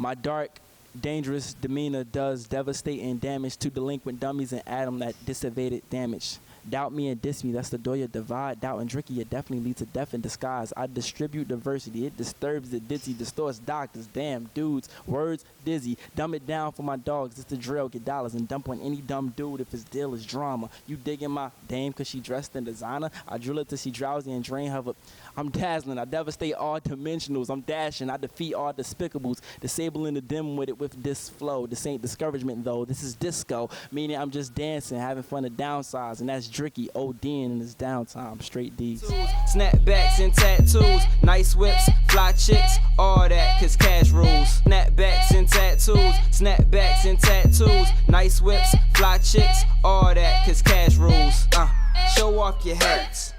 My dark, dangerous demeanor does devastating damage to delinquent dummies and atom that dissipated damage. Doubt me and diss me, that's the door you divide. Doubt and Driicky, it definitely leads to death in disguise. I distribute diversity, it disturbs the ditzy, distorts doctors, damn dudes, words dizzy. Dumb it down for my dogs, it's the drill, get dollars and dump on any dumb dude if his deal is drama. You digging my dame cause she dressed in designer? I drill it till she drowsy and drain her. I'm dazzling, I devastate all dimensionals. I'm dashing, I defeat all despicables. Disabling the dim with it with this flow. This ain't discouragement though, this is disco. Meaning I'm just dancing, having fun to downsize. And that's Driicky, ODing in his downtime, straight D's. Snapbacks and tattoos, nice whips, fly chicks, all that, cause cash rules. Snapbacks and tattoos, snapbacks and tattoos, nice whips, fly chicks, all that, cause cash rules. Show off your hats,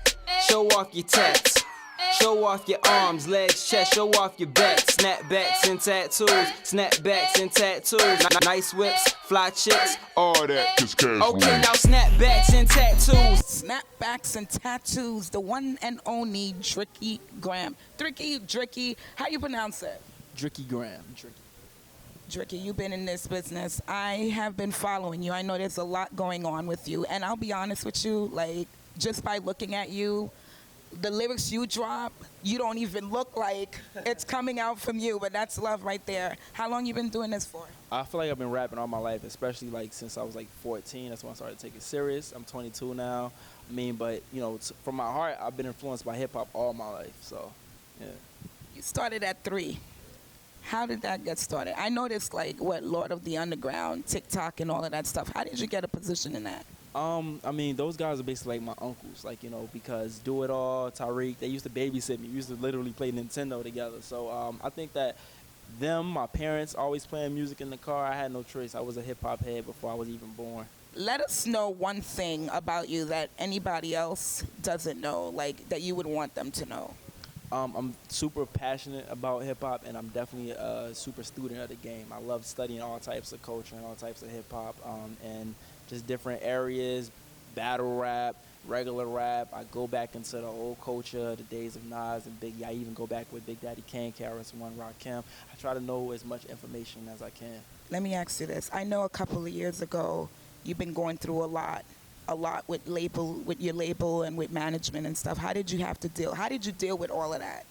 show off your tats. Show off your arms, legs, chest, show off your back. Snapbacks and tattoos, snapbacks and tattoos. Nice whips, fly chicks, all that, cause cash rules. Okay, now snapbacks and tattoos. Snapbacks and tattoos, the one and only Driicky Graham. Driicky, how you pronounce it? Driicky Graham. Driicky, you've been in this business. I have been following you. I know there's a lot going on with you. And I'll be honest with you, like, just by looking at you, the lyrics you drop, you don't even look like it's coming out from you, but that's love right there. How long you been doing this for? I feel like I've been rapping all my life, especially like since I was like 14. That's when I started taking it serious. I'm 22 now. I mean, but you know, from my heart, I've been influenced by hip hop all my life. So, yeah. You started at 3. How did that get started? I noticed like Lord of the Underground, TikTok, and all of that stuff. How did you get a position in that? I mean, those guys are basically like my uncles, like, you know, because Do It All, Tariq, they used to babysit me. We used to literally play Nintendo together. So I think that my parents always playing music in the car. I had no choice. I was a hip-hop head before I was even born. Let us know one thing about you that anybody else doesn't know, like that you would want them to know. I'm super passionate about hip-hop, and I'm definitely a super student of the game. I love studying all types of culture and all types of hip-hop, and just different areas, battle rap, regular rap. I go back into the old culture, the days of Nas and Biggie. I even go back with Big Daddy Kane, KRS-One, Rakim. I try to know as much information as I can. Let me ask you this. I know a couple of years ago, you've been going through a lot with your label and with management and stuff. How did you deal with all of that?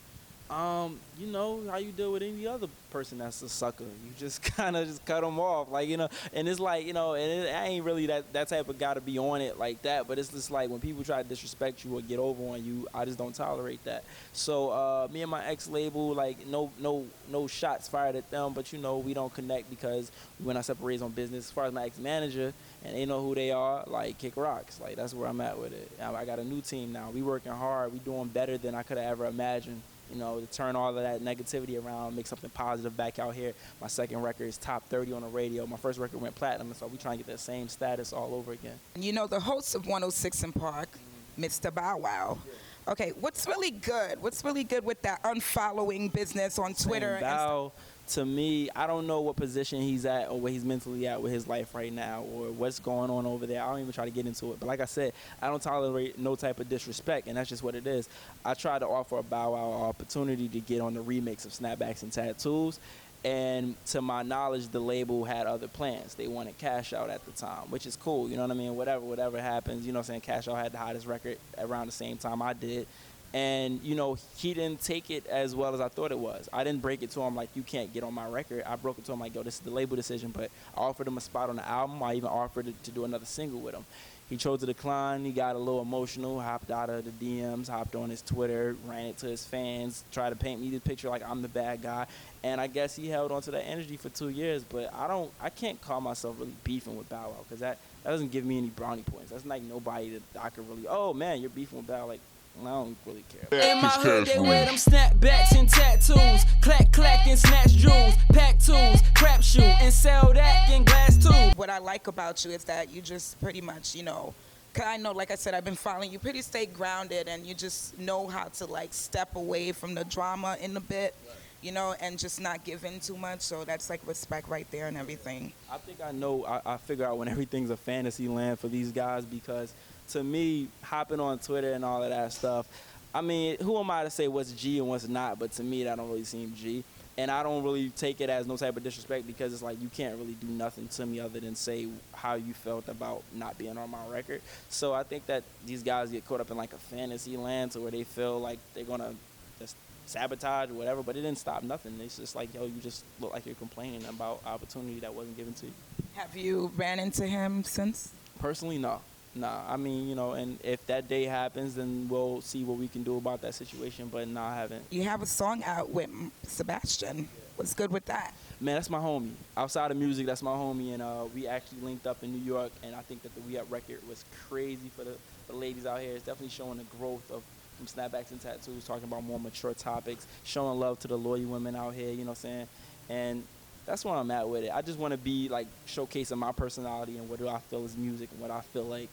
You know, how you deal with any other person that's a sucker. You just kind of just cut them off. Like, you know, and it's like, you know, and I ain't really that type of guy to be on it like that, but it's just like when people try to disrespect you or get over on you, I just don't tolerate that. So me and my ex-label, like, no shots fired at them, but, you know, we don't connect because we went our separate ways on business. As far as my ex-manager, and they know who they are, like, kick rocks. Like, that's where I'm at with it. I got a new team now. We working hard. We doing better than I could have ever imagined. You know, to turn all of that negativity around, make something positive back out here. My second record is top 30 on the radio. My first record went platinum, and so we trying to get that same status all over again. You know, the host of 106 in Park, Mr. Bow Wow. Yeah. Okay, what's really good? What's really good with that unfollowing business on Twitter? Bow, to me, I don't know what position he's at or where he's mentally at with his life right now or what's going on over there. I don't even try to get into it. But like I said, I don't tolerate no type of disrespect, and that's just what it is. I tried to offer a Bow Wow opportunity to get on the remix of Snapbacks and Tattoos, and to my knowledge, the label had other plans. They wanted Cash Out at the time, which is cool. You know what I mean? Whatever happens, you know what I'm saying? Cash Out had the hottest record around the same time I did. And, you know, he didn't take it as well as I thought it was. I didn't break it to him like, you can't get on my record. I broke it to him like, yo, this is the label decision. But I offered him a spot on the album. I even offered to do another single with him. He chose to decline. He got a little emotional, hopped out of the DMs, hopped on his Twitter, ran it to his fans, tried to paint me the picture like I'm the bad guy. And I guess he held on to that energy for 2 years. But I can't call myself really beefing with Bow Wow because that doesn't give me any brownie points. That's like nobody that I could really, oh, man, you're beefing with Bow Wow. Like, I don't really care. In my hood, they wear them snapbacks and tattoos. Clack and snatch jewels. Pack tools, crap shoot, and sell that in glass too. What I like about you is that you just pretty much, you know, cause I know, like I said, I've been following you, pretty stay grounded, and you just know how to like step away from the drama in a bit. Right. You know, and just not give in too much. So that's like respect right there and everything. I think I know, I figure out when everything's a fantasy land for these guys because to me, hopping on Twitter and all of that stuff, I mean, who am I to say what's G and what's not? But to me, that don't really seem G. And I don't really take it as no type of disrespect because it's like you can't really do nothing to me other than say how you felt about not being on my record. So I think that these guys get caught up in like a fantasy land to where they feel like they're going to just sabotage or whatever, but it didn't stop nothing. It's just like, yo, you just look like you're complaining about opportunity that wasn't given to you. Have you ran into him since? Personally, no. Nah, I mean, you know, and if that day happens, then we'll see what we can do about that situation, but no, I haven't. You have a song out with Sebastian. What's good with that? Man, that's my homie. Outside of music, that's my homie, and we actually linked up in New York, and I think that the We Up record was crazy for the ladies out here. It's definitely showing the growth of from snapbacks and tattoos, talking about more mature topics, showing love to the loyal women out here, you know what I'm saying? And that's where I'm at with it. I just want to be like showcasing my personality and what do I feel is music and what I feel like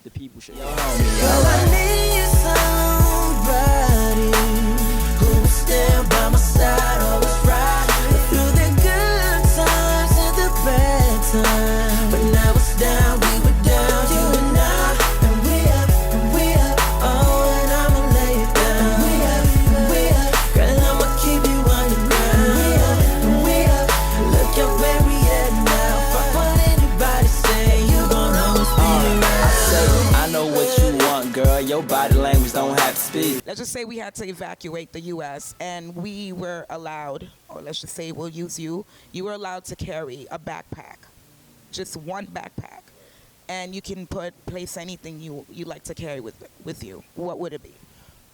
the people should know. I need somebody who will stand by my side, always right through the good times and the bad times. But now it's down, we were down, you and I, and we up, oh, and I'ma lay it down. And we up, girl, I'ma keep you underground. And we up, look at where we at now. Fuck what anybody say, you gon' always be around. I know what you want, girl. Your body language don't have to speak. Let's just say we had to evacuate the U.S. and we were allowed, or let's just say we'll use you, you were allowed to carry a backpack, just one backpack, and you can place anything you like to carry with you. What would it be?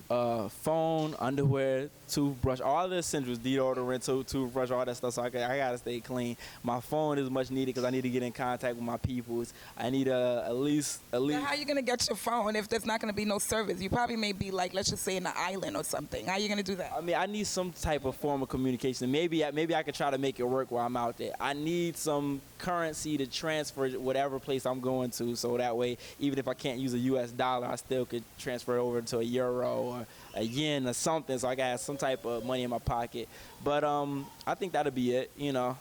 Phone, underwear, toothbrush, all the essentials, deodorant, toothbrush, all that stuff. So I gotta stay clean. My phone is much needed because I need to get in contact with my peoples. I need at least. Now, how are you gonna get your phone if there's not gonna be no service? You probably may be like, let's just say, in an island or something. How are you gonna do that? I mean, I need some type of form of communication. Maybe I could try to make it work while I'm out there. I need some currency to transfer whatever place I'm going to, so that way, even if I can't use a U.S. dollar, I still could transfer it over to a euro or a yen or something, so I got some type of money in my pocket. But I think that'll be it, you know,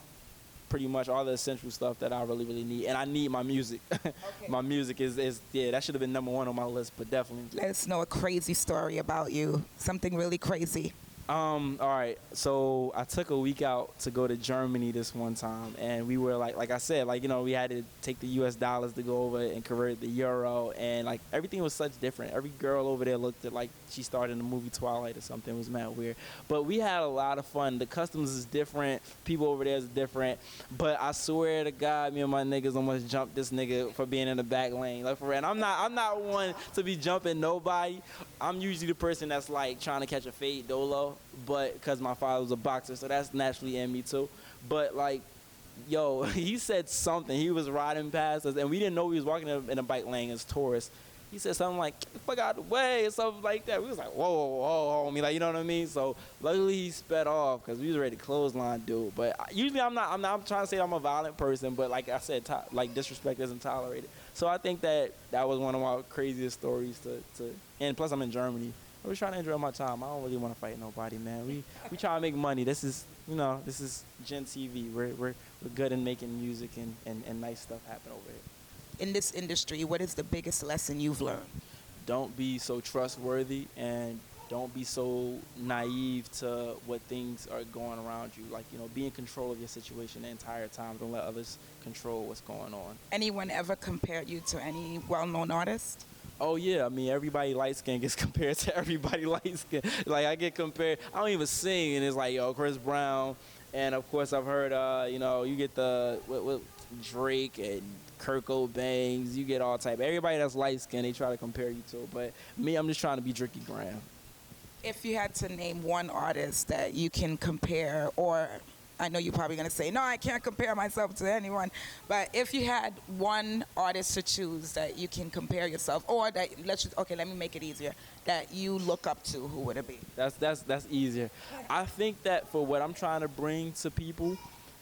pretty much all the essential stuff that I really need. And I need my music. Okay. My music is yeah, that should have been number one on my list, but definitely. Let us know a crazy story about you, something really crazy. All right, so I took a week out to go to Germany this one time, and we were like I said, like, you know, we had to take the U.S. dollars to go over and convert the euro, and like everything was such different. Every girl over there looked at like she starred in the movie Twilight or something. It was mad weird, but we had a lot of fun. The customs is different, people over there is different, but I swear to God, me and my niggas almost jumped this nigga for being in the back lane. Like, for real, and I'm not one to be jumping nobody. I'm usually the person that's like trying to catch a fade dolo. But because my father was a boxer, so that's naturally in me too. But like, yo, he said something. He was riding past us, and we didn't know he was walking in a bike lane as tourists. He said something like, "Get the fuck out of the way," or something like that. We was like, whoa, homie, like, you know what I mean? So luckily he sped off because we was ready to clothesline dude. But usually I'm not trying to say I'm a violent person, but like I said, like disrespect isn't tolerated. So I think that was one of my craziest stories to and plus I'm in Germany. I was trying to enjoy my time. I don't really want to fight nobody, man. We try to make money. This is Gen TV. We're good in making music and nice stuff happen over here. In this industry, what is the biggest lesson you've learned? Don't be so trustworthy and don't be so naive to what things are going around you. Like, you know, be in control of your situation the entire time. Don't let others control what's going on. Anyone ever compared you to any well-known artist? Oh, yeah. I mean, everybody light-skinned gets compared to everybody light-skinned. Like, I get compared. I don't even sing, and it's like, yo, Chris Brown. And, of course, I've heard, you know, you get with Drake and Kurt Cobain. You get all type. Everybody that's light-skinned, they try to compare you to. But me, I'm just trying to be Driicky Graham. If you had to name one artist that you can compare, or I know you're probably going to say, no, I can't compare myself to anyone. But if you had one artist to choose that you can compare yourself, or that, let me make it easier, that you look up to, who would it be? That's easier. I think that for what I'm trying to bring to people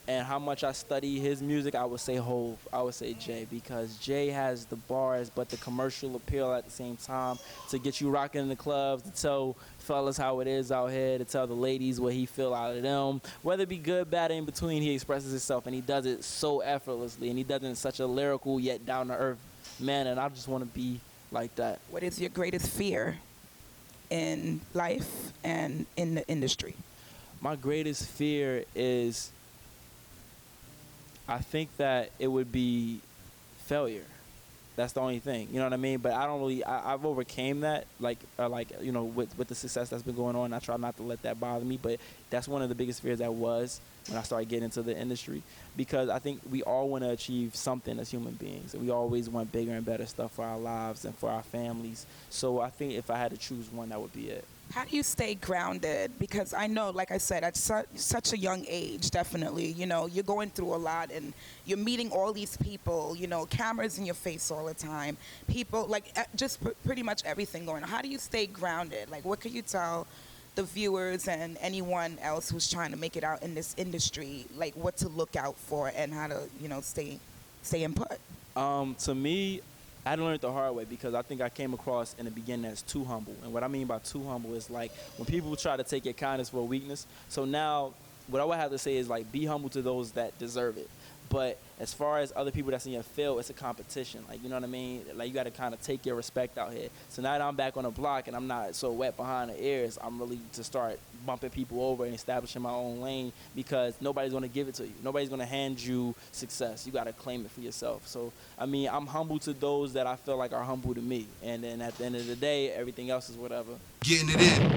and how much I study his music, I would say Hov. I would say Jay, because Jay has the bars but the commercial appeal at the same time to get you rocking in the clubs, to tell fellas how it is out here, to tell the ladies what he feel out of them. Whether it be good, bad, or in between, he expresses himself, and he does it so effortlessly, and he does it in such a lyrical yet down-to-earth manner, and I just want to be like that. What is your greatest fear in life and in the industry? My greatest fear is, I think that it would be failure. That's the only thing, you know what I mean? But I don't really, I've overcame that, like you know, with the success that's been going on. I try not to let that bother me, but that's one of the biggest fears that was when I started getting into the industry, because I think we all want to achieve something as human beings, and we always want bigger and better stuff for our lives and for our families. So I think if I had to choose one, that would be it. How do you stay grounded? Because I know, like I said, at such a young age, definitely, you know, you're going through a lot and you're meeting all these people, you know, cameras in your face all the time, people, like just pretty much everything going on. How do you stay grounded? Like, what could you tell the viewers and anyone else who's trying to make it out in this industry, like what to look out for and how to, you know, stay in put? To me, I had to learn it the hard way, because I think I came across in the beginning as too humble. And what I mean by too humble is like when people try to take your kindness for a weakness. So now what I would have to say is like, be humble to those that deserve it. But as far as other people that's in your field, it's a competition. Like, you know what I mean? Like, you got to kind of take your respect out here. So now that I'm back on the block and I'm not so wet behind the ears, I'm really to start bumping people over and establishing my own lane, because nobody's going to give it to you. Nobody's going to hand you success. You got to claim it for yourself. So, I mean, I'm humble to those that I feel like are humble to me. And then at the end of the day, everything else is whatever. Getting it in.